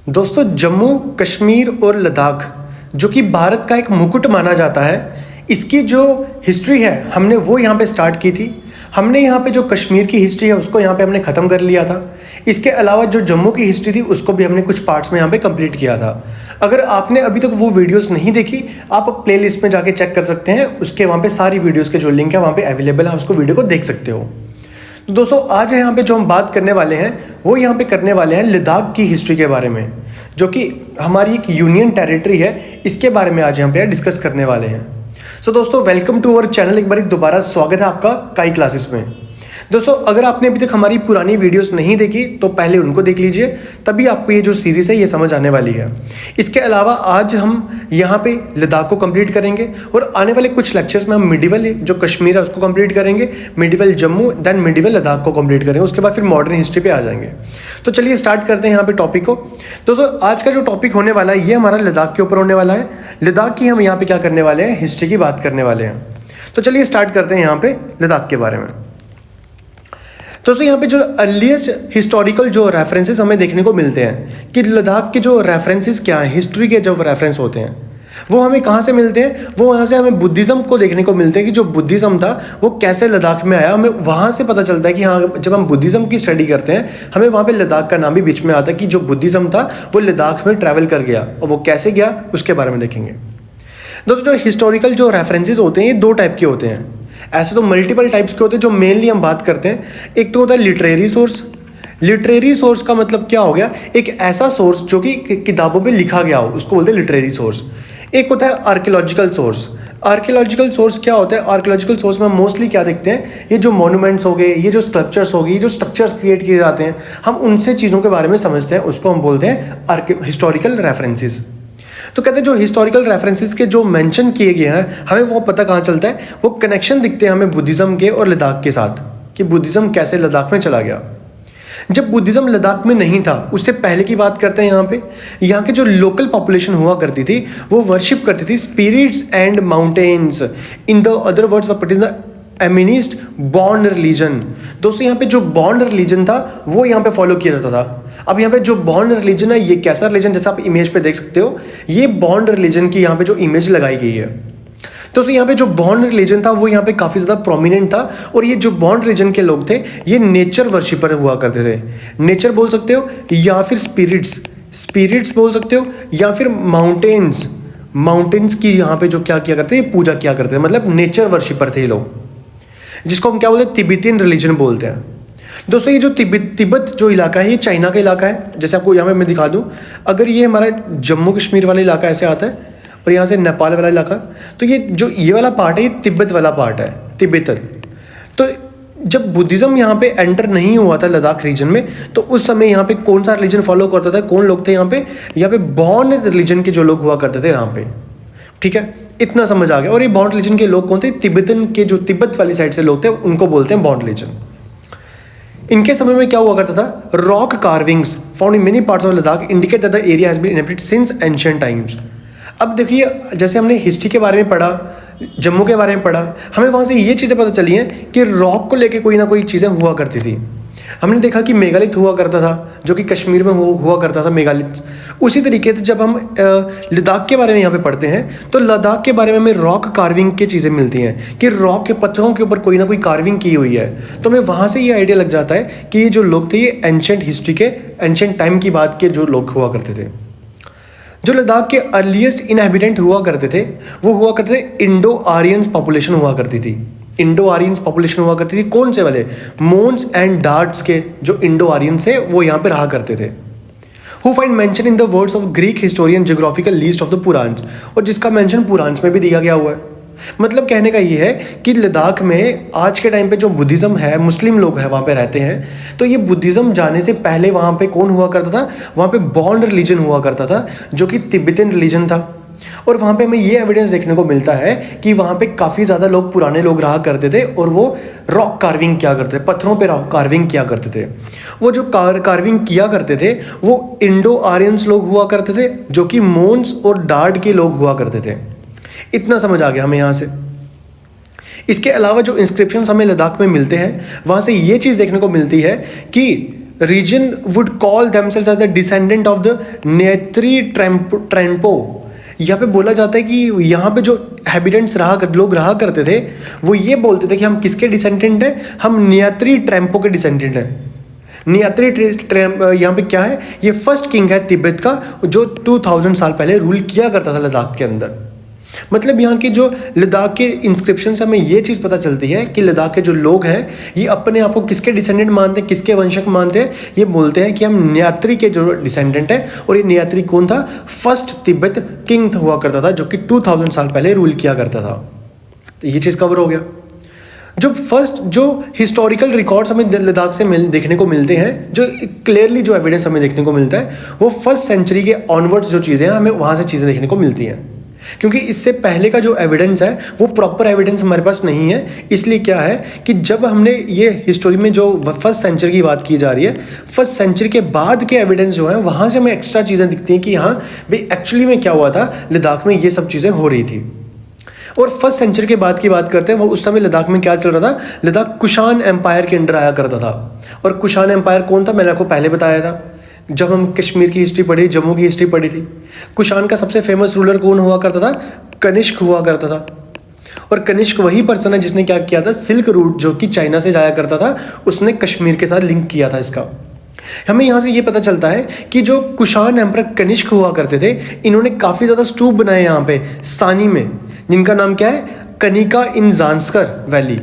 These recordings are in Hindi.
दोस्तों, जम्मू कश्मीर और लद्दाख जो कि भारत का एक मुकुट माना जाता है, इसकी जो हिस्ट्री है हमने वो यहाँ पे स्टार्ट की थी। हमने यहाँ पे जो कश्मीर की हिस्ट्री है उसको यहाँ पे हमने ख़त्म कर लिया था। इसके अलावा जो जम्मू की हिस्ट्री थी उसको भी हमने कुछ पार्ट्स में यहाँ पे कंप्लीट किया था। अगर आपने अभी तक वो वीडियोस नहीं देखी, आप प्लेलिस्ट में जाके चेक कर सकते हैं। उसके वहाँ पे सारी वीडियोज़ के जो लिंक है वहाँ पे अवेलेबल है, आप उसको वीडियो को देख सकते हो। तो दोस्तों, आज यहाँ पे जो हम बात करने वाले हैं वो यहाँ पे करने वाले हैं लद्दाख की हिस्ट्री के बारे में, जो कि हमारी एक यूनियन टेरिटरी है। इसके बारे में आज यहाँ पे डिस्कस करने वाले हैं। सो दोस्तों, वेलकम टू अवर चैनल। एक बार दोबारा स्वागत है आपका काई क्लासेस में। दोस्तों, अगर आपने अभी तक हमारी पुरानी वीडियोस नहीं देखी तो पहले उनको देख लीजिए, तभी आपको ये जो सीरीज़ है ये समझ आने वाली है। इसके अलावा आज हम यहाँ पे लद्दाख को कंप्लीट करेंगे और आने वाले कुछ लेक्चर्स में हम मिडिवल जो कश्मीर है उसको कंप्लीट करेंगे, medieval Jammu, then medieval Ladakh को कंप्लीट करेंगे। उसके बाद फिर मॉडर्न हिस्ट्री पे आ जाएंगे। तो चलिए स्टार्ट करते हैं यहाँ पे टॉपिक को। दोस्तों, आज का जो टॉपिक होने वाला है ये हमारा लद्दाख के ऊपर होने वाला है। लद्दाख की हम यहाँ पे क्या करने वाले हैं, हिस्ट्री की बात करने वाले हैं। तो चलिए स्टार्ट करते हैं यहाँ पे लद्दाख के बारे में। दोस्तों, यहाँ पे जो अर्लीस्ट हिस्टोरिकल जो रेफरेंसेस हमें देखने को मिलते हैं कि लद्दाख के जो रेफरेंसेस क्या हैं, हिस्ट्री के जो रेफरेंस होते हैं वो हमें कहाँ से मिलते हैं। वो वहाँ से हमें बुद्धिज़्म को देखने को मिलते हैं कि जो बुद्धिज़्म था वो कैसे लद्दाख में आया। हमें वहाँ से पता चलता है कि हाँ, जब हम बुद्धिज़्म की स्टडी करते हैं हमें वहाँ पे लद्दाख का नाम भी बीच में आता है कि जो बुद्धिज़्म था वो लद्दाख में ट्रैवल कर गया, और वो कैसे गया उसके बारे में देखेंगे। दोस्तों, जो हिस्टोरिकल जो रेफरेंसेस होते हैं ये दो टाइप के होते हैं। ऐसे तो मल्टीपल टाइप्स के होते हैं, जो मेनली हम बात करते हैं। एक तो होता है लिटरेरी सोर्स। लिटरेरी सोर्स का मतलब क्या हो गया, एक ऐसा सोर्स जो कि किताबों पे लिखा गया हो, उसको बोलते हैं लिटरेरी सोर्स। एक होता है आर्कियोलॉजिकल सोर्स। आर्कियोलॉजिकल सोर्स क्या होता है, आर्कियोलॉजिकल सोर्स में हम मोस्टली क्या देखते हैं, ये जो मॉन्यूमेंट्स हो गए, ये जो स्कल्पचर्स हो गए, ये जो स्ट्रक्चर्स क्रिएट किए जाते हैं, हम उनसे चीज़ों के बारे में समझते हैं, उसको हम बोलते हैं हिस्टोरिकल रेफरेंसेस। तो कहते हैं जो हिस्टोरिकल रेफरेंसेस के जो मेंशन किए गए हैं हमें वो पता कहाँ चलता है, वो कनेक्शन दिखते हैं हमें बुद्धिज़्म के और लद्दाख के साथ, कि बुद्धिज़्म कैसे लद्दाख में चला गया। जब बुद्धिज़्म लद्दाख में नहीं था उससे पहले की बात करते हैं। यहाँ के जो लोकल पॉपुलेशन हुआ करती थी वो वर्शिप करती थी spirits and mountains. In the other words the animist bond religion. दोस्तों, यहाँ पे जो बॉन्ड रिलीजन था वो यहाँ पे फॉलो किया जाता था। अब यहाँ पे जो बॉन्ड रिलीजन है ये कैसा रिलीजन, जैसा आप इमेज पे देख सकते हो, ये बॉन्ड रिलीजन की यहाँ पे जो इमेज लगाई गई है। दोस्तों, यहाँ पे जो बॉन्ड रिलीजन था वो यहाँ पे काफ़ी ज़्यादा प्रोमिनेंट था, और ये जो बॉन्ड रिलीजन के लोग थे ये नेचर वर्शिपर हुआ करते थे। नेचर बोल सकते हो या फिर स्पिरिट्स बोल सकते हो, या फिर माउंटेन्स की यहाँ पे जो क्या किया करते हैं, पूजा किया करते थे। मतलब नेचर वर्शिपर थे ये लोग, जिसको हम क्या बोलते हैं, तिब्बतियन रिलीजन बोलते हैं। दोस्तों, ये जो तिब्बत जो इलाका है ये चाइना का इलाका है। जैसे आपको यहाँ पे मैं दिखा दूँ, अगर ये हमारा जम्मू कश्मीर वाला इलाका ऐसे आता है और यहाँ से नेपाल वाला इलाका, तो ये वाला पार्ट है, ये तिब्बत वाला पार्ट है, तिब्बतन। तो जब बुद्धिज़्म यहाँ पे एंटर नहीं हुआ था लद्दाख रीजन में, तो उस समय यहाँ पे कौन सा रिलीजन फॉलो करता था, कौन लोग थे यहाँ पे बॉन्ड रिलीजन के जो लोग हुआ करते थे यहाँ पे। ठीक है, इतना समझ आ गया। और ये बॉन्ड रिलीजन के लोग कौन थे, तिब्बतन के जो तिब्बत वाली साइड से लोग थे उनको बोलते हैं बॉन्ड रिलीजन। इनके समय में क्या हुआ करता था, rock carvings found in many parts of Ladakh indicate that the area has been inhabited since ancient times. अब देखिए, जैसे हमने हिस्ट्री के बारे में पढ़ा, जम्मू के बारे में पढ़ा, हमें वहाँ से ये चीज़ें पता चली हैं कि रॉक को लेके कोई ना कोई चीज़ें हुआ करती थी। हमने देखा कि मेगालिथ हुआ करता था, जो कि कश्मीर में हुआ करता था मेगालिथ। उसी तरीके से जब हम लद्दाख के बारे में यहाँ पे पढ़ते हैं तो लद्दाख के बारे में हमें रॉक कार्विंग की चीज़ें मिलती हैं कि रॉक के पत्थरों के ऊपर कोई ना कोई कार्विंग की हुई है। तो हमें वहाँ से ये आइडिया लग जाता है कि ये जो लोग थे ये एंशिएंट हिस्ट्री के, एंशिएंट टाइम की बात के जो लोग हुआ करते थे। जो लद्दाख के अर्लीस्ट इनहैबिटेंट हुआ करते थे वो हुआ करते थे इंडो आर्यंस पॉपुलेशन हुआ करती थी। इंडो आर्यंस पॉपुलेशन हुआ करती थी कौन से वाले, मोन्स एंड डार्ट्स के जो इंडो आर्यंस है वो यहाँ पे रहा करते थे। Who find mention in the words of Greek historian geographical list of the Puranas, और जिसका मेंशन पुराण्स में भी दिया गया हुआ है। मतलब कहने का ये है कि लद्दाख में आज के टाइम पे जो बुद्धिज़्म है, मुस्लिम लोग हैं वहाँ पे रहते हैं, तो ये बुद्धिज़्म जाने से पहले वहाँ पे कौन हुआ करता था, वहाँ पे बॉन्ड रिलीजन हुआ करता था जो कि तिब्बतन रिलीजन था। और वहाँ पे हमें ये एविडेंस देखने को मिलता है कि वहाँ पे काफ़ी ज़्यादा लोग, पुराने लोग रहा करते थे और वो रॉक कार्विंग किया करते थे, पत्थरों पे रॉक कार्विंग किया करते थे। वो जो कार्विंग किया करते थे वो इंडो आर्यंस लोग हुआ करते थे, जो कि मोन्स और डार्ड के लोग हुआ करते थे। इतना समझ आ गया हमें यहाँ से। इसके अलावा जो इंस्क्रिप्शंस हमें लद्दाख में मिलते हैं वहाँ से ये चीज़ देखने को मिलती है कि region would call themselves as the descendant of the Nyatri Tsenpo. यहाँ पे बोला जाता है कि यहाँ पे जो हैबिटेंट्स लोग रहा करते थे वो ये बोलते थे कि हम किसके डिसेंडेंट हैं, हम नियत्री ट्रेम्पो के डिसेंडेंट हैं। नियत्री यहाँ पे क्या है, ये फर्स्ट किंग है तिब्बत का जो 2000 साल पहले रूल किया करता था लद्दाख के अंदर। मतलब यहाँ की जो लद्दाख के इंस्क्रिप्शन से हमें ये चीज़ पता चलती है कि लद्दाख के जो लोग हैं ये अपने आप को किसके डिसेंडेंट मानते हैं, किसके वंशक मानते हैं। ये बोलते हैं कि हम न्यात्री के जो डिसेंडेंट हैं, और ये न्यात्री कौन था, फर्स्ट तिब्बत किंग हुआ करता था जो कि 2000 साल पहले रूल किया करता था। तो ये चीज़ कवर हो गया। जो हिस्टोरिकल रिकॉर्ड्स हमें लद्दाख से देखने को मिलते हैं, जो क्लियरली जो एविडेंस हमें देखने को मिलता है, वो फर्स्ट सेंचुरी के ऑनवर्ड्स जो चीज़ें हैं हमें वहाँ से चीज़ें देखने को मिलती हैं। क्योंकि इससे पहले का जो एविडेंस है वो प्रॉपर एविडेंस हमारे पास नहीं है। इसलिए क्या है कि जब हमने ये हिस्टोरी में जो फर्स्ट सेंचुरी की बात की जा रही है, फर्स्ट सेंचुरी के बाद के एविडेंस जो है वहाँ से हमें एक्स्ट्रा चीज़ें दिखती हैं कि हाँ भाई एक्चुअली में क्या हुआ था, लद्दाख में ये सब चीज़ें हो रही थी। और फर्स्ट सेंचुरी के बाद की बात करते हैं, वो उस समय लद्दाख में क्या चल रहा था, लद्दाख कुशान एम्पायर के अंडर आया करता था। और कुशान एम्पायर कौन था, मैंने आपको पहले बताया था जब हम कश्मीर की हिस्ट्री पढ़ी, जम्मू की हिस्ट्री पढ़ी थी। कुशान का सबसे फेमस रूलर कौन हुआ करता था, कनिष्क हुआ करता था। और कनिष्क वही पर्सन है जिसने क्या किया था, सिल्क रूट जो कि चाइना से जाया करता था, उसने कश्मीर के साथ लिंक किया था इसका। हमें यहाँ से ये पता चलता है कि जो कुशान एम्पर कनिष्क हुआ करते थे, इन्होंने काफ़ी ज़्यादा स्तूप बनाए यहाँ पे सानी में, जिनका नाम क्या है, कनिका इन जांस्कर वैली।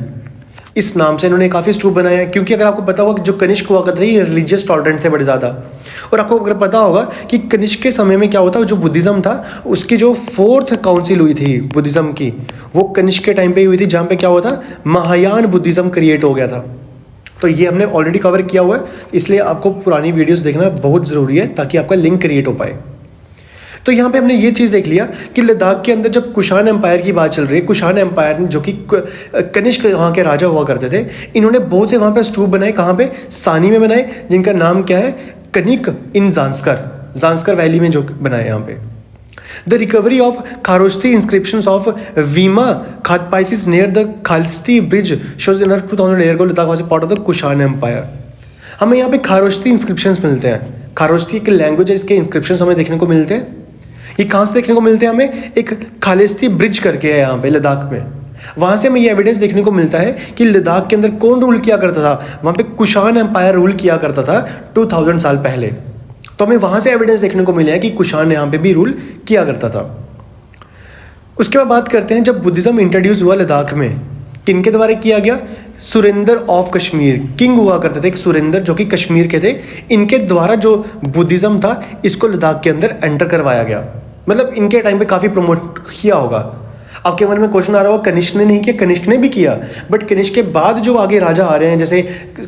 इस नाम से इन्होंने काफ़ी स्तूप बनाए हैं। क्योंकि अगर आपको पता होगा कि जो कनिष्क हुआ करते थे ये रिलीजियस टॉलरेंट थे बड़े ज़्यादा। और आपको अगर पता होगा कि कनिष्क के समय में क्या होता है, जो बुद्धिज़्म था उसकी जो 4th काउंसिल हुई थी बुद्धिज़्म की, वो कनिष्क के टाइम पे हुई थी, जहाँ पे क्या हुआ था, महायान बुद्धिज़्म क्रिएट हो गया था। तो ये हमने ऑलरेडी कवर किया हुआ है, इसलिए आपको पुरानी वीडियोस देखना बहुत ज़रूरी है ताकि आपका लिंक क्रिएट हो पाए। तो यहाँ पे हमने ये चीज़ देख लिया कि लद्दाख के अंदर जब कुशान एम्पायर की बात चल रही है, कुशान एम्पायर जो कि कनिष्क वहाँ के राजा हुआ करते थे, इन्होंने बहुत से वहाँ पे स्तूप बनाए। कहाँ पे, सानी में बनाए, जिनका नाम क्या है, कनिक इन जांस्कर वैली में जो बनाए यहाँ पे। The recovery of Kharosthi inscriptions of Vima Kadphises near the Khalsi bridge shows in 2000 year को Ladakh was a part of the Kushan empire. हमें यहाँ पे खारोस्ती इंस्क्रिप्शंस मिलते हैं। खारोस्ती एक लैंग्वेज है, इसके इंस्क्रिप्शंस हमें देखने को मिलते हैं। ये कहाँ से देखने को मिलते हैं हमें, एक खालिस्ती ब्रिज करके है यहाँ पे लद्दाख में, वहाँ से हमें ये एविडेंस देखने को मिलता है कि लद्दाख के अंदर कौन रूल किया करता था, वहाँ पे कुशान एम्पायर रूल किया करता था 2000 साल पहले। तो हमें वहाँ से एविडेंस देखने को मिला है कि कुशान यहाँ पे भी रूल किया करता था। उसके बाद बात करते हैं जब बुद्धिज़्म इंट्रोड्यूस हुआ लद्दाख में, किनके द्वारा किया गया, सुरेंद्र ऑफ कश्मीर किंग हुआ करते थे, एक सुरेंद्र जो कि कश्मीर के थे, इनके द्वारा जो बुद्धिज़्म था इसको लद्दाख के अंदर एंटर करवाया गया। मतलब इनके टाइम पे काफ़ी प्रमोट किया होगा। आपके मन में क्वेश्चन आ रहा होगा कनिष्क ने नहीं किया, कनिष्क ने भी किया, बट कनिष्क के बाद जो आगे राजा आ रहे हैं, जैसे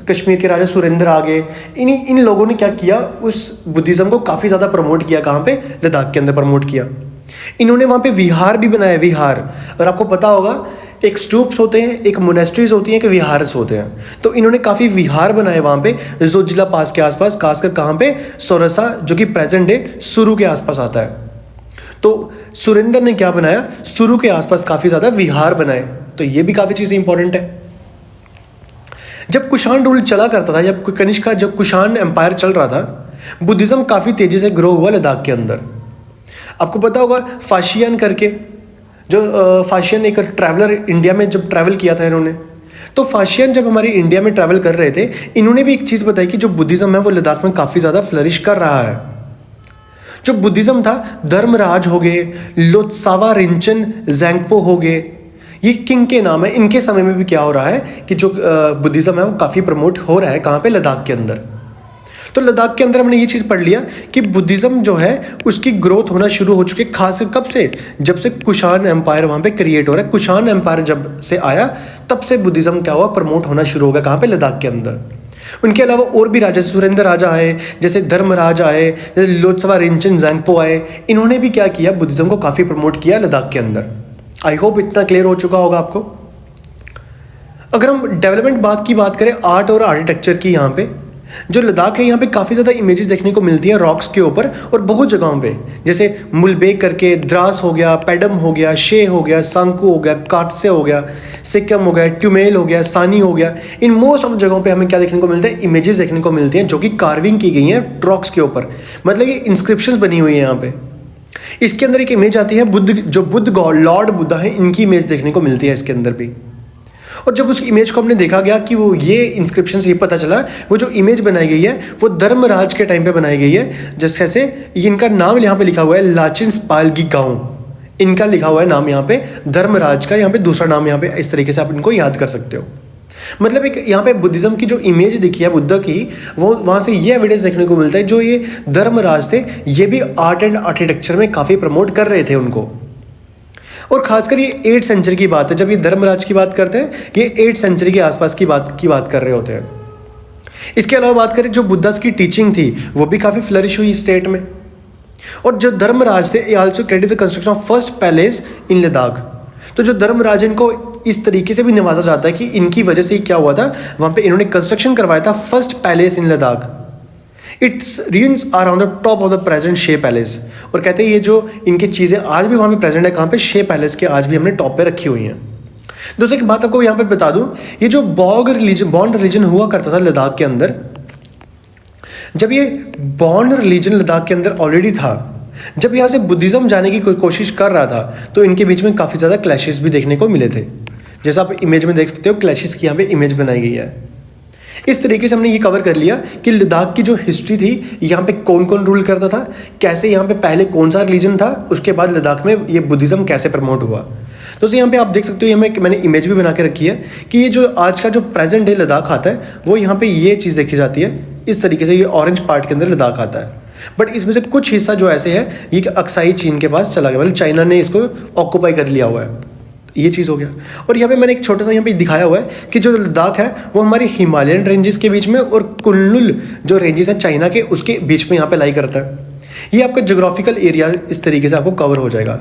कश्मीर के राजा सुरेंद्र आ गए, इन लोगों ने क्या किया, उस बुद्धिज़्म को काफ़ी ज़्यादा प्रमोट किया। कहाँ पे, लद्दाख के अंदर प्रमोट किया। इन्होंने वहाँ पे विहार भी बनाए, विहार। और आपको पता होगा एक स्तूप्स होते हैं, एक मोनेस्ट्रीज होती हैं, एक विहार्स होते हैं। तो इन्होंने काफ़ी विहार बनाए वहाँ पे जोजिला पास के आसपास, खासकर कहाँ पे, सोरसा जो कि प्रेजेंट डे सुरू के आसपास आता है। तो सुरेंद्र ने क्या बनाया, सुरू के आसपास काफ़ी ज़्यादा विहार बनाए। तो ये भी काफ़ी चीज़ें इंपॉर्टेंट है। जब कुशान रूल चला करता था, जब कनिष्क का जब कुशान एम्पायर चल रहा था, बुद्धिज़्म काफ़ी तेज़ी से ग्रो हुआ लद्दाख के अंदर। आपको पता होगा फाशियन करके, जो फाशियन एक ट्रैवलर इंडिया में जब ट्रैवल किया था इन्होंने, तो फाशियन जब हमारी इंडिया में ट्रैवल कर रहे थे, इन्होंने भी एक चीज़ बताई कि जो बुद्धिज़्म है वो लद्दाख में काफ़ी ज़्यादा फ्लरिश कर रहा है। जो बुद्धिज़्म था, धर्मराज हो गए, लोत्सावा रिंचन जैंगपो हो गए, ये किंग के नाम है। इनके समय में भी क्या हो रहा है कि जो बुद्धिज़्म है वो काफ़ी प्रमोट हो रहा है। कहाँ पे, लद्दाख के अंदर। तो लद्दाख के अंदर हमने ये चीज़ पढ़ लिया कि बुद्धिज़्म जो है उसकी ग्रोथ होना शुरू हो चुकी है। खास कब से, जब से कुशान एम्पायर वहाँ पे क्रिएट हो रहा है। कुशान एम्पायर जब से आया तब से बुद्धिज़्म क्या हुआ, प्रमोट होना शुरू हो गया। कहाँ पे, लद्दाख के अंदर। उनके अलावा और भी राजा, सुरेंद्र राजा आए, जैसे धर्मराज आए, जैसे लोत्सवा रिंचन जैंगपो आए, इन्होंने भी क्या किया, बुद्धिज़्म को काफ़ी प्रमोट किया लद्दाख के अंदर। आई होप इतना क्लियर हो चुका होगा आपको। अगर हम डेवलपमेंट की बात करें, आर्ट और आर्किटेक्चर की, यहाँ पे जो लद्दाख है यहाँ पे काफ़ी ज़्यादा इमेजेस देखने को मिलती हैं रॉक्स के ऊपर और बहुत जगहों पे, जैसे मुलबेक करके, द्रास हो गया, पैडम हो गया, शे हो गया, सांकू हो गया, काटसे हो गया, सिक्किम हो गया, ट्यूमेल हो गया, सानी हो गया। इन मोस्ट ऑफ जगहों पे हमें क्या देखने को मिलता है, इमेजेस देखने को मिलती हैं जो कि कार्विंग की गई हैं रॉक्स के ऊपर, मतलब ये इंस्क्रिप्शंस बनी हुई है यहाँ पे। इसके अंदर एक इमेज आती है बुद्ध, जो बुद्ध गॉड लॉर्ड बुद्धा है, इनकी इमेज देखने को मिलती है इसके अंदर भी। और जब उस इमेज को हमने देखा गया कि वो ये इंस्क्रिप्शन से ये पता चला, वो जो इमेज बनाई गई है वो धर्मराज के टाइम पे बनाई गई है। जैसे इनका नाम यहाँ पे लिखा हुआ है लाचिन स्पालगी गांव, इनका लिखा हुआ है नाम यहाँ पे धर्मराज का, यहाँ पे दूसरा नाम यहाँ पे इस तरीके से आप इनको याद कर सकते हो। मतलब एक यहाँ पे बुद्धिज्म की जो इमेज दिखी है बुद्ध की, वो वहाँ से ये एविडेंस देखने को मिलता है जो ये धर्मराज थे ये भी आर्ट एंड आर्किटेक्चर में काफ़ी प्रमोट कर रहे थे उनको। और खासकर ये 8th सेंचुरी की बात है, जब ये धर्मराज की बात करते हैं ये 8th सेंचुरी के आसपास की बात कर रहे होते हैं। इसके अलावा बात करें जो बुद्धास की टीचिंग थी वो भी काफ़ी फ्लरिश हुई स्टेट में। और जो धर्मराज थे also credit the construction of first palace in Ladakh. तो जो धर्मराज इनको इस तरीके से भी नवाजा जाता है कि इनकी वजह से ही क्या हुआ था, वहाँ पे इन्होंने कंस्ट्रक्शन करवाया था first palace in Ladakh. Its ruins are on the top of the present Shey palace. और कहते हैं ये जो इनकी चीज़ें आज भी वहाँ पे प्रेजेंट है, कहाँ पे, शे पैलेस के आज भी हमने टॉप पे रखी हुई हैं। दोस्तों एक बात आपको यहाँ पे बता दूँ, ये जो बॉन्ड रिलीजन हुआ करता था लद्दाख के अंदर, जब ये बॉन्ड रिलीजन लद्दाख के अंदर ऑलरेडी था, जब यहाँ से बुद्धिज्म जाने की कोशिश कर रहा था तो इनके बीच में काफ़ी ज़्यादा क्लैशेस भी देखने को मिले थे। जैसा आप इमेज में देख सकते हो क्लैशेस की यहाँ पे इमेज बनाई गई है। इस तरीके से हमने ये कवर कर लिया कि लद्दाख की जो हिस्ट्री थी, यहाँ पे कौन कौन रूल करता था, कैसे यहाँ पे पहले कौन सा रिलीजन था, उसके बाद लद्दाख में ये बुद्धिज्म कैसे प्रमोट हुआ। तो यहाँ पे आप देख सकते हो, मैंने इमेज भी बना के रखी है कि ये जो आज का जो प्रेजेंट डे लद्दाख आता है वो यहाँ पे ये चीज़ देखी जाती है इस तरीके से। ये ऑरेंज पार्ट के अंदर लद्दाख आता है, बट इसमें से कुछ हिस्सा जो ऐसे है ये अक्साई चीन के पास चला गया, मतलब चाइना ने इसको ऑक्यूपाई कर लिया हुआ है, ये चीज़ हो गया। और यहाँ पे मैंने एक छोटा सा यहाँ पे दिखाया हुआ है कि जो लद्दाख है वो हमारी हिमालयन रेंजेस के बीच में और कुल्लुल जो रेंजेस है चाइना के, उसके बीच में यहाँ पे लाई करता है। ये आपका ज्योग्राफिकल एरिया इस तरीके से आपको कवर हो जाएगा।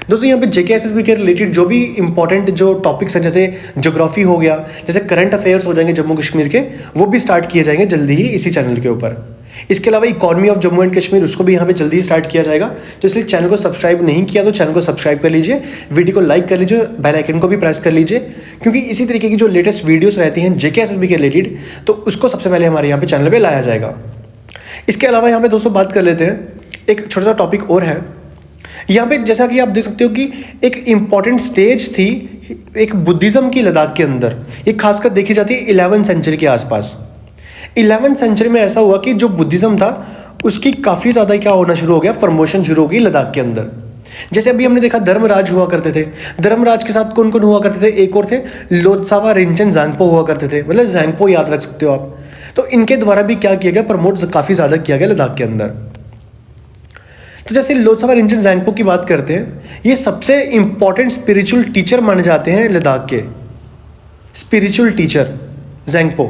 दोस्तों यहाँ पे JKSSB के रिलेटेड जो भी इंपॉर्टेंट जो टॉपिक्स हैं, जैसे ज्योग्राफी हो गया, जैसे करंट अफेयर्स हो जाएंगे जम्मू कश्मीर के, वो भी स्टार्ट किए जाएंगे जल्दी ही इसी चैनल के ऊपर। इसके अलावा economy of Jammu and Kashmir, उसको भी यहाँ पे जल्दी ही स्टार्ट किया जाएगा। तो इसलिए चैनल को सब्सक्राइब नहीं किया तो चैनल को सब्सक्राइब कर लीजिए, वीडियो को लाइक कर लीजिए, बेल आइकन को भी प्रेस कर लीजिए, क्योंकि इसी तरीके की जो लेटेस्ट वीडियोस रहती हैं JKSSB के रिलेटेड, तो उसको सबसे पहले हमारे यहाँ पे चैनल पे लाया जाएगा। इसके अलावा यहाँ पे दोस्तों बात कर लेते हैं, एक छोटा सा टॉपिक और है यहाँ पे। जैसा कि आप देख सकते हो कि एक इम्पॉर्टेंट स्टेज थी एक बुद्धिज्म की लद्दाख के अंदर, ये खासकर देखी जाती है 11th सेंचुरी के आसपास। 11th सेंचुरी में ऐसा हुआ कि जो बुद्धिज्म था उसकी काफ़ी ज़्यादा क्या होना शुरू हो गया, प्रमोशन शुरू हो गई लद्दाख के अंदर। जैसे अभी हमने देखा धर्मराज हुआ करते थे, धर्मराज के साथ कौन कौन हुआ करते थे, एक और थे लोत्सावा रिंचन ज़ांगपो हुआ करते थे, मतलब ज़ांगपो याद रख सकते हो आप। तो इनके द्वारा भी क्या किया गया, प्रमोट काफ़ी ज़्यादा किया गया लद्दाख के अंदर। तो जैसे लोत्सावा रिंचन ज़ांगपो की बात करते हैं, ये सबसे इंपॉर्टेंट स्पिरिचुअल टीचर माने जाते हैं लद्दाख के, spiritual teacher Zangpo,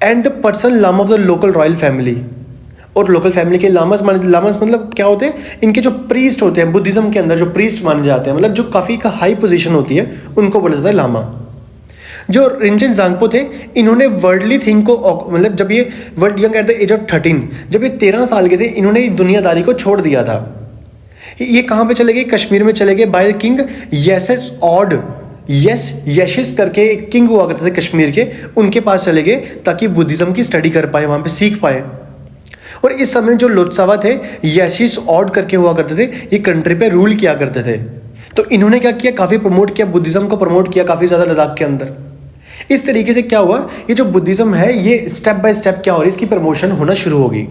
and the person lama of the local royal family. और लोकल फैमिली के लामास मतलब क्या होते हैं, इनके जो प्रीस्ट होते हैं बुद्धिज्म के अंदर, जो प्रीस्ट माने जाते हैं, मतलब जो काफ़ी का हाई पोजीशन होती है, उनको बोला जाता है लामा। जो रिंचन ज़ांगपो थे, इन्होंने वर्ल्डली थिंग को, मतलब जब ये world young at the age of 13, जब ये 13 साल के थे, इन्होंने दुनियादारी को छोड़ दिया था। ये कहाँ पे चले गए, कश्मीर में चले गए बाय किंग यसेस ऑड, यशिस करके एक किंग हुआ करते थे कश्मीर के, उनके पास चले गए ताकि बुद्धिज्म की स्टडी कर पाए, वहाँ पे सीख पाए। और इस समय जो लोत्सावा थे, यशिस ऑड करके हुआ करते थे, ये कंट्री पे रूल किया करते थे। तो इन्होंने क्या किया, काफ़ी प्रमोट किया, बुद्धिज्म को प्रमोट किया काफ़ी ज़्यादा लद्दाख के अंदर। इस तरीके से क्या हुआ, ये जो बुद्धिज्म है ये स्टेप बाय स्टेप क्या हो रही है, इसकी प्रमोशन होना शुरू होगी।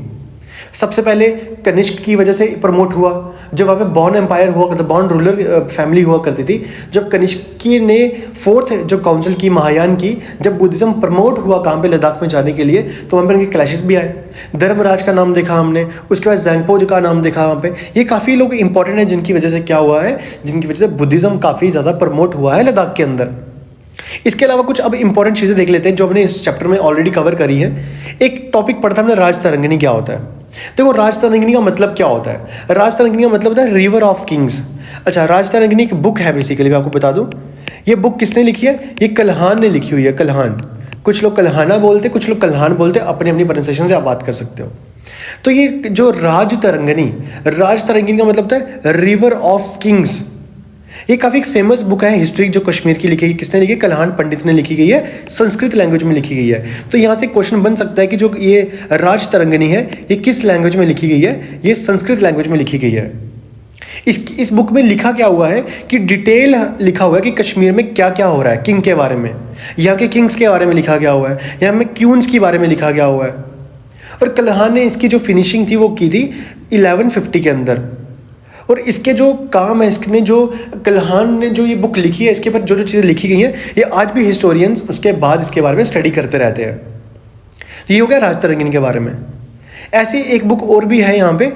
सबसे पहले कनिष्क की वजह से प्रमोट हुआ, जब वहाँ पे बॉन एम्पायर हुआ करता, बॉन रूलर फैमिली हुआ करती थी। जब कनिष्की ने 4th जो काउंसिल की, महायान की, जब बुद्धिज्म प्रमोट हुआ कहाँ पे, लद्दाख में जाने के लिए, तो वहाँ पर उनके क्लैशेस भी आए। धर्मराज का नाम देखा हमने, उसके बाद ज़ांगपो का नाम देखा वहाँ पे। ये काफ़ी लोग इंपॉर्टेंट है जिनकी वजह से क्या हुआ है, जिनकी वजह से बुद्धिज्म काफ़ी ज़्यादा प्रमोट हुआ है लद्दाख के अंदर। इसके अलावा कुछ अब इंपॉर्टेंट चीज़ें देख लेते हैं जो हमने इस चैप्टर में ऑलरेडी कवर करी है। एक टॉपिक पढ़ा था हमने, राज तरंगिणी क्या होता है। देखो राज तरंगिणी का मतलब क्या होता है, राज तरंगिणी का मतलब होता है रिवर ऑफ किंग्स। अच्छा, राज तरंगिणी एक बुक है बेसिकली, मैं आपको बता दूं, ये बुक किसने लिखी है, ये कल्हान ने लिखी हुई है, कल्हान। कुछ लोग कल्हाना बोलते, कुछ लोग कल्हान बोलते, अपनी अपनी प्रोनाउंसिएशन से आप बात कर सकते हो। तो ये जो राज तरंगिणी का मतलब होता है रिवर ऑफ किंग्स। ये काफ़ी फेमस बुक है हिस्ट्री जो कश्मीर की लिखी गई। किसने लिखी? कल्हान पंडित ने लिखी गई है, संस्कृत लैंग्वेज में लिखी गई है। तो यहाँ से क्वेश्चन बन सकता है कि जो ये राज तरंगिणी है ये किस लैंग्वेज में लिखी गई है? ये संस्कृत लैंग्वेज में लिखी गई है। इस बुक में लिखा क्या हुआ है कि डिटेल लिखा हुआ है कि कश्मीर में क्या क्या हो रहा है, किंग के बारे में, यहाँ के किंग्स के बारे में लिखा गया हुआ है, यहाँ में क्यून्स के बारे में लिखा गया हुआ है। और कल्हान ने इसकी जो फिनिशिंग थी वो की थी 1150 के अंदर। और इसके जो काम है, इसने जो कल्हान ने जो ये बुक लिखी है, इसके ऊपर जो जो चीज़ें लिखी गई हैं, ये आज भी हिस्टोरियंस उसके बाद इसके बारे में स्टडी करते रहते हैं। तो ये हो गया राज तरंगिणी के बारे में। ऐसी एक बुक और भी है यहाँ पे,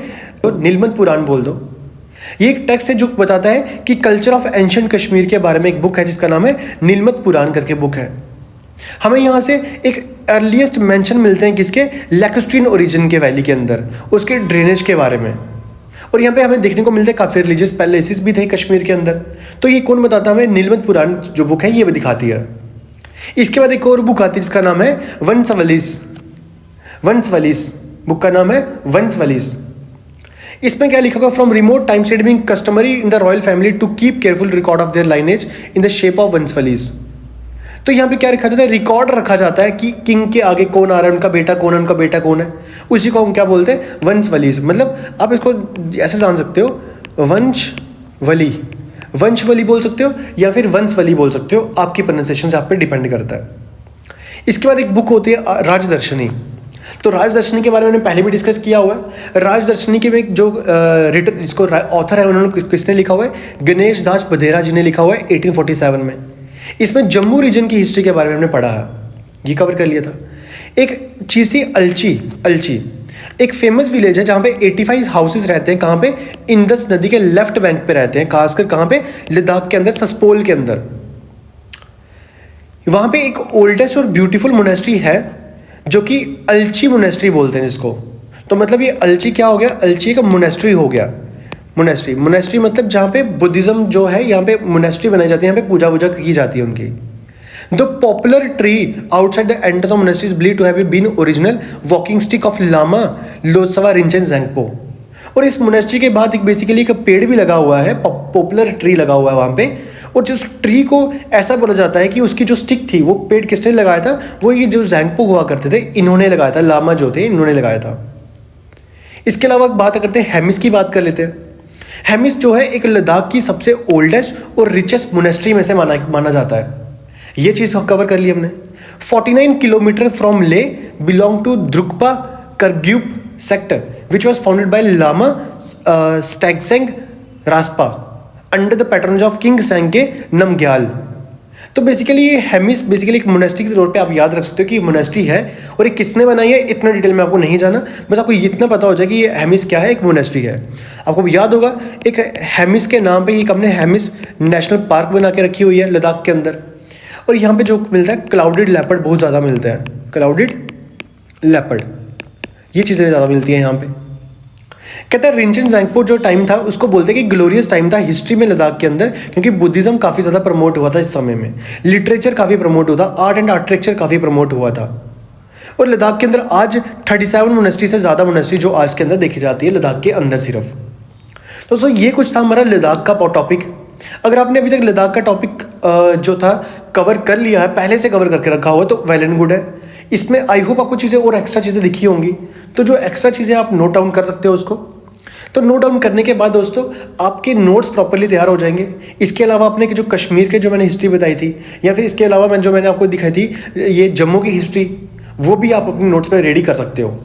तो नीलमत पुराण बोल दो। ये एक टेक्स्ट है जो बताता है कि कल्चर ऑफ एंशिएंट कश्मीर के बारे में एक बुक है जिसका नाम है नीलमत पुराण करके बुक है। हमें यहाँ से एक अर्लीस्ट मेंशन मिलते हैं किसके? लैक्स्ट्रीन ओरिजिन के वैली के अंदर, उसके ड्रेनेज के बारे में। और यहाँ पे हमें देखने को मिलते हैं काफ़ी रिलीजियस पैलेसेस भी थे कश्मीर के अंदर। तो ये कौन बताता है हमें? नीलमत पुराण जो बुक है ये भी दिखाती है। इसके बाद एक और बुक आती है जिसका नाम है वंशवलीस। बुक का नाम है वंशवलीस। इसमें क्या लिखा हुआ? From remote times it being customary in the royal family to keep careful record of their lineage in the shape of vanshavalis. तो यहाँ पे क्या रखा जाता है? रिकॉर्ड रखा जाता है कि किंग के आगे कौन आ रहा है, उनका बेटा कौन है, उनका बेटा कौन है। उसी को हम क्या बोलते हैं? वंशवलीस। मतलब आप इसको ऐसे जान सकते हो, वंशवली बोल सकते हो या फिर वंशवली बोल सकते हो, आपकी प्रोनाउंसिएशन से आप पे डिपेंड करता है। इसके बाद एक बुक होती है राजदर्शनी। तो राजदर्शनी के बारे में मैंने पहले भी डिस्कस किया हुआ है। राजदर्शनी के में जो रिटन जिसको ऑथर है उन्होंने किसने लिखा हुआ है? गणेश दास बधेरा जी ने लिखा हुआ है 1847 में। इसमें जम्मू रीजन की हिस्ट्री के बारे में हमने पढ़ा है, ये कवर कर लिया था। एक चीज़ थी अलची, एक फेमस विलेज है जहाँ पे 85 हाउसेस रहते हैं। कहाँ पे? इंदस नदी के लेफ्ट बैंक पे रहते हैं, खासकर कहाँ पे? लद्दाख के अंदर, सस्पोल के अंदर। वहाँ पे एक ओल्डेस्ट और ब्यूटीफुल मोनेस्ट्री है जो कि अलची मोनेस्ट्री बोलते हैं जिसको। तो मतलब ये अलची क्या हो गया? अलची का मोनेस्ट्री हो गया। मोनेस्ट्री मतलब जहाँ पे बुद्धिज्म जो है, यहाँ पे मोनेस्ट्री बनाई जाती है, यहाँ पे पूजा वूजा की जाती है उनकी। The popular tree outside the entrance of monastery is believed to have been original walking stick of lama Lotsava Rinchen Zangpo. और इस मोनेस्ट्री के बाद एक बेसिकली एक पेड़ भी लगा हुआ है, पॉपुलर ट्री लगा हुआ है वहाँ पे। और जिस ट्री को ऐसा बोला जाता है कि उसकी जो स्टिक थी वो पेड़ किसने लगाया था? वो ये जो ज़ेंगपो हुआ करते थे इन्होंने लगाया था, लामा जो थे इन्होंने लगाया था। इसके अलावा बात करते हैं हेमिस की, बात कर लेते हैं। हेमिस जो है एक लद्दाख की सबसे ओल्डेस्ट और रिचेस्ट मोनेस्ट्री में से माना जाता है। ये चीज़ कवर कर ली हमने। 49 kilometre from Leh belong to Drukpa Kargyup sector which was founded by lama Stagsang Raspa under the pattern of king Sengge Namgyal. तो बेसिकली ये हेमिस बेसिकली एक मोनेस्ट्री के तौर पे आप याद रख सकते हो कि ये मोनेस्ट्री है। और ये किसने बनाई है इतना डिटेल में आपको नहीं जाना, बस आपको इतना पता हो जाए कि ये हेमिस क्या है, एक मोनेस्ट्री है। आपको याद होगा एक हेमिस के नाम पे एक हमने हेमिस नेशनल पार्क बना के रखी हुई है लद्दाख के अंदर। और यहाँ पे जो मिलता है क्लाउडेड लेपर्ड बहुत ज़्यादा मिलते हैं, क्लाउडेड लेपर्ड, ये चीज़ें ज़्यादा मिलती हैं यहाँ पे। कहते हैं रिंचेन ज़ेंगपो जो टाइम था उसको बोलते हैं कि ग्लोरियस टाइम था हिस्ट्री में लद्दाख के अंदर, क्योंकि बुद्धिज्म काफ़ी ज़्यादा प्रमोट हुआ था इस समय में, लिटरेचर काफ़ी प्रमोट हुआ था, आर्ट एंड आर्किटेक्चर काफ़ी प्रमोट हुआ था। और लद्दाख के अंदर आज 37 मोनेस्ट्री से ज़्यादा मोनेस्ट्री जो आज के अंदर देखी जाती है लद्दाख के अंदर सिर्फ। तो दोस्तों ये कुछ था हमारा लद्दाख का टॉपिक। अगर आपने अभी तक लद्दाख का टॉपिक जो था कवर कर लिया है, पहले से कवर करके रखा हुआ, तो वेल एंड गुड है। इसमें आई होप आपको चीज़ें और एक्स्ट्रा चीज़ें दिखी होंगी, तो जो एक्स्ट्रा चीज़ें आप नोट डाउन कर सकते हो उसको। तो नोट डाउन करने के बाद दोस्तों आपके नोट्स प्रॉपर्ली तैयार हो जाएंगे। इसके अलावा आपने जो कश्मीर के जो मैंने हिस्ट्री बताई थी, या फिर इसके अलावा मैंने आपको दिखाई थी ये जम्मू की हिस्ट्री, वो भी आप अपने नोट्स पर रेडी कर सकते हो।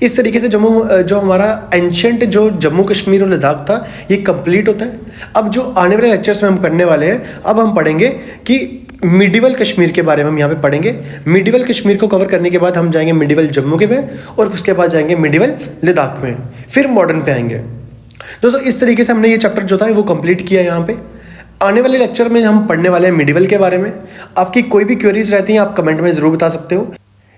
इस तरीके से जो हमारा एंशिएंट जो जम्मू कश्मीर और लद्दाख था ये कंप्लीट होता है। अब जो आने वाले लेक्चर्स में हम पढ़ने वाले हैं, अब हम पढ़ेंगे कि मिडिवल कश्मीर के बारे में हम यहाँ पे पढ़ेंगे। मिडिवल कश्मीर को कवर करने के बाद हम जाएंगे मिडिवल जम्मू के में, और उसके बाद जाएंगे मिडिवल लद्दाख में, फिर मॉडर्न पे आएंगे। दोस्तों इस तरीके से हमने ये चैप्टर जो था वो कंप्लीट किया यहाँ पे। आने वाले लेक्चर में हम पढ़ने वाले हैं मिडिवल के बारे में। आपकी कोई भी क्वेरीज रहती हैं आप कमेंट में ज़रूर बता सकते हो।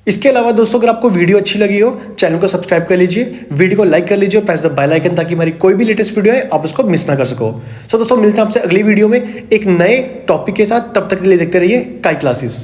इसके अलावा दोस्तों अगर आपको वीडियो अच्छी लगी हो चैनल को सब्सक्राइब कर लीजिए, वीडियो को लाइक कर लीजिए, प्रेस द बेल आइकन ताकि हमारी कोई भी लेटेस्ट वीडियो है आप उसको मिस ना कर सको। सो दोस्तों मिलते हैं आपसे अगली वीडियो में एक नए टॉपिक के साथ, तब तक के लिए देखते रहिए काई क्लासेस।